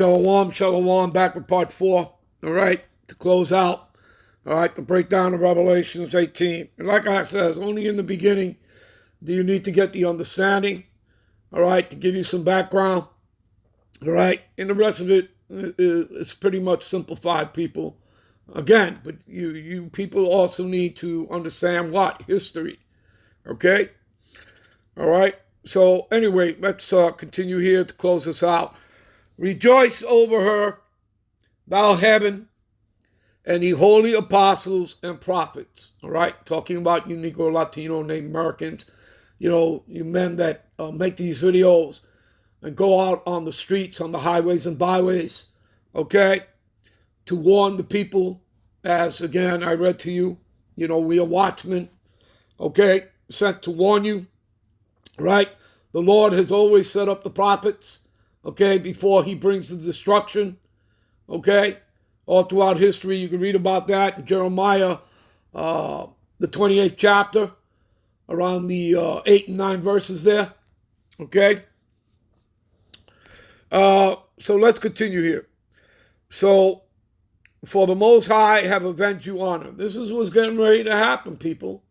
Shalom, shalom, back with part 4, all right, to close out, all right, the breakdown of Revelations 18. And like I said, only in the beginning do you need to get the understanding, all right, to give you some background, all right, and the rest of it is pretty much simplified, people. Again, but you people also need to understand what? History, okay? All right, so anyway, let's continue here to close this out. Rejoice over her, thou heaven, and the holy apostles and prophets. All right, talking about you Negro, Latino, Native Americans, you men that make these videos and go out on the streets, on the highways and byways, okay, to warn the people. As again, I read to you, we are watchmen, okay, sent to warn you, right? The Lord has always set up the prophets, okay, before he brings the destruction, okay? All throughout history, you can read about that in Jeremiah, the 28th chapter, around the 8 and 9 verses there, okay? So let's continue here. So, for the Most High have avenged you honor. This is what's getting ready to happen, people.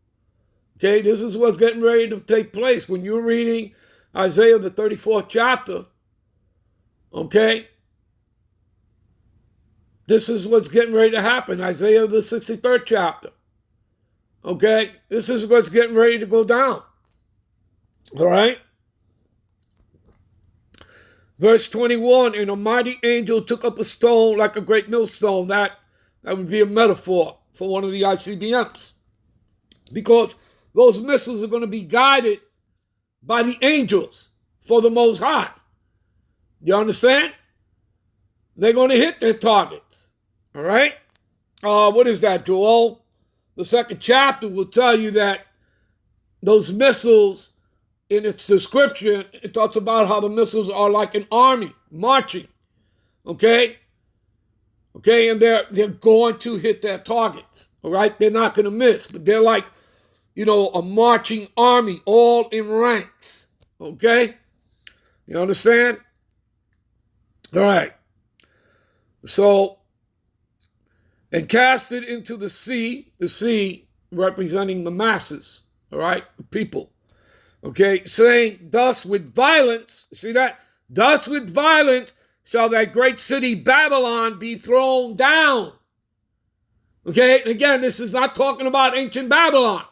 Okay, this is what's getting ready to take place. When you're reading Isaiah, the 34th chapter, okay, this is what's getting ready to happen. Isaiah, the 63rd chapter, okay, this is what's getting ready to go down. All right. Verse 21, and a mighty angel took up a stone like a great millstone. That would be a metaphor for one of the ICBMs. Because those missiles are going to be guided by the angels for the Most High. You understand? They're going to hit their targets. All right? What is that, Joel? The 2nd chapter will tell you that those missiles, in its description, it talks about how the missiles are like an army marching, okay? Okay, and they're going to hit their targets, all right? They're not going to miss, but they're like, a marching army, all in ranks, okay? You understand? All right. So, and cast it into the sea representing the masses, all right, the people. Okay, saying, thus with violence, see that? Thus with violence shall that great city Babylon be thrown down. Okay, and again, this is not talking about ancient Babylon.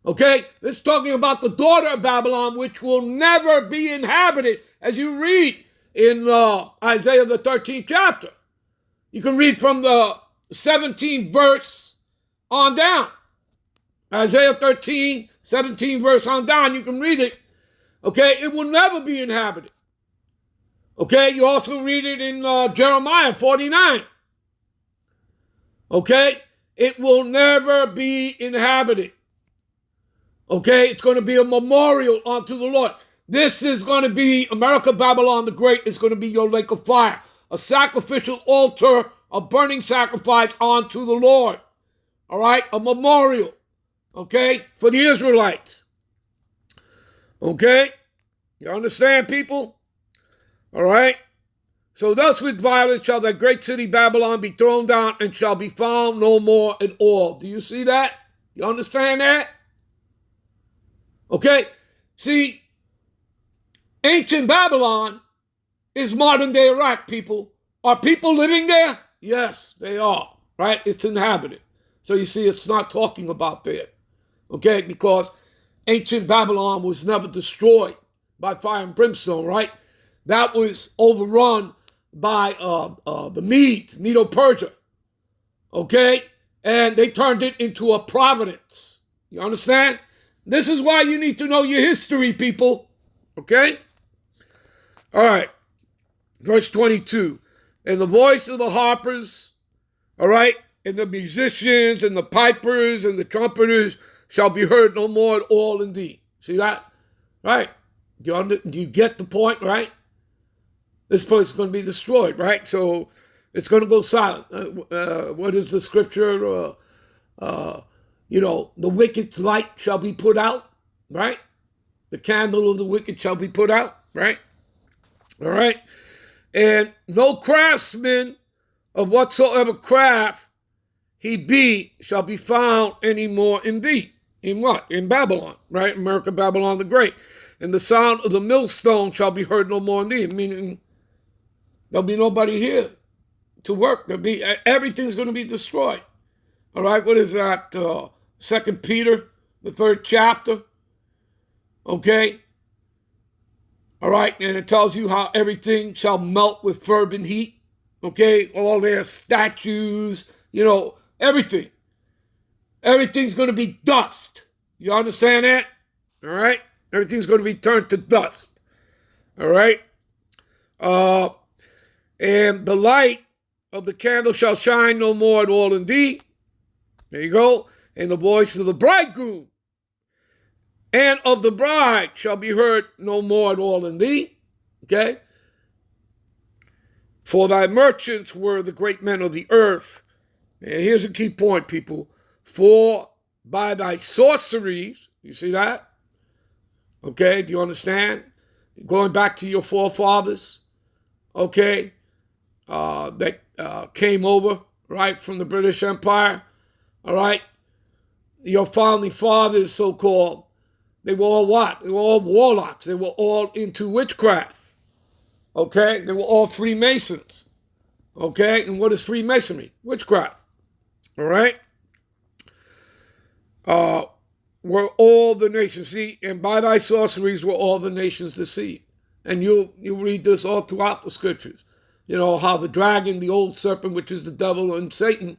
Okay, this is talking about the daughter of Babylon, which will never be inhabited, as you read in Isaiah the 13th chapter. You can read from the 17th verse on down. Isaiah 13, 17 verse on down, you can read it. Okay, it will never be inhabited. Okay, you also read it in Jeremiah 49. Okay, it will never be inhabited. Okay, it's going to be a memorial unto the Lord. This is going to be, America, Babylon the Great is going to be your lake of fire. A sacrificial altar, a burning sacrifice unto the Lord. All right, a memorial. Okay, for the Israelites. Okay, you understand, people? All right. So thus with violence shall that great city Babylon be thrown down and shall be found no more at all. Do you see that? You understand that? Okay. See, ancient Babylon is modern day Iraq, people. Are people living there? Yes, they are. Right? It's inhabited. So you see, it's not talking about there. Okay, because ancient Babylon was never destroyed by fire and brimstone, right? That was overrun by the Medes, Medo-Persia, okay? And they turned it into a providence. You understand? This is why you need to know your history, people, okay? All right, verse 22. And the voice of the harpers, all right, and the musicians and the pipers and the trumpeters shall be heard no more at all in thee. See that? Right? Do you get the point, right? This place is going to be destroyed, right? So it's going to go silent. What is the scripture? The wicked's light shall be put out, right? The candle of the wicked shall be put out, right? All right? And no craftsman of whatsoever craft he be shall be found any more in thee. In what? In Babylon, right? America, Babylon the Great. And the sound of the millstone shall be heard no more in thee, meaning there'll be nobody here to work. Everything's going to be destroyed. All right, what is that? 2 Peter, the 3rd chapter. Okay. All right, and it tells you how everything shall melt with fervent heat. Okay, all their statues, everything. Everything's going to be dust. You understand that? All right? Everything's going to be turned to dust. All right? And the light of the candle shall shine no more at all in thee. There you go. And the voice of the bridegroom and of the bride shall be heard no more at all in thee. Okay? For thy merchants were the great men of the earth. And here's a key point, people. For by thy sorceries, you see that? Okay, do you understand? Going back to your forefathers, okay, that came over, right, from the British Empire, all right? Your founding fathers, so-called, they were all what? They were all warlocks. They were all into witchcraft, okay? They were all Freemasons, okay? And what is Freemasonry? Witchcraft, all right? Were all the nations, see, and by thy sorceries were all the nations deceived. And you read this all throughout the scriptures. You know, how the dragon, the old serpent, which is the devil and Satan,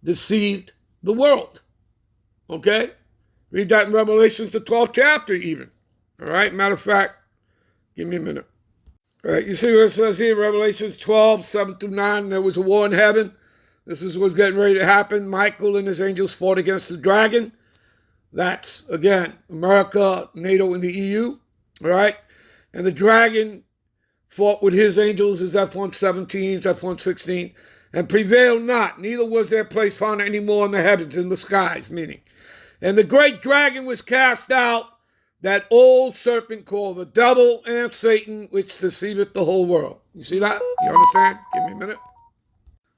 deceived the world. Okay? Read that in Revelation, the 12th chapter even. All right? Matter of fact, give me a minute. All right, you see what it says here, Revelation 12, 7 through 9, there was a war in heaven. This is what's getting ready to happen. Michael and his angels fought against the dragon. That's, again, America, NATO, and the EU, all right? And the dragon fought with his angels, his F-117s, F-116, and prevailed not. Neither was their place found any more in the heavens, in the skies, meaning. And the great dragon was cast out, that old serpent called the devil and Satan, which deceiveth the whole world. You see that? You understand? Give me a minute.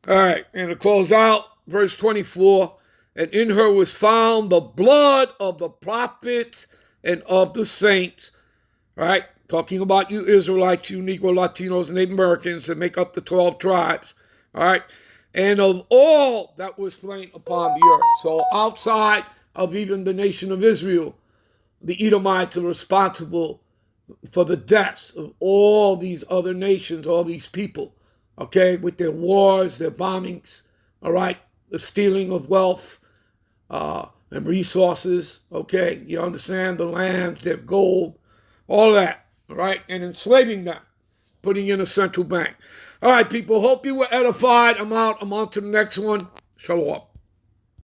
All right, and to close out, verse 24, and in her was found the blood of the prophets and of the saints, right? Talking about you Israelites, you Negro, Latinos, and Native Americans that make up the 12 tribes, all right? And of all that was slain upon the earth. So outside of even the nation of Israel, the Edomites are responsible for the deaths of all these other nations, all these people, okay, with their wars, their bombings, all right, the stealing of wealth and resources, okay, you understand, the lands, their gold, all that, all right, and enslaving them, putting in a central bank. All right, people, hope you were edified. I'm out. I'm on to the next one. Shalom.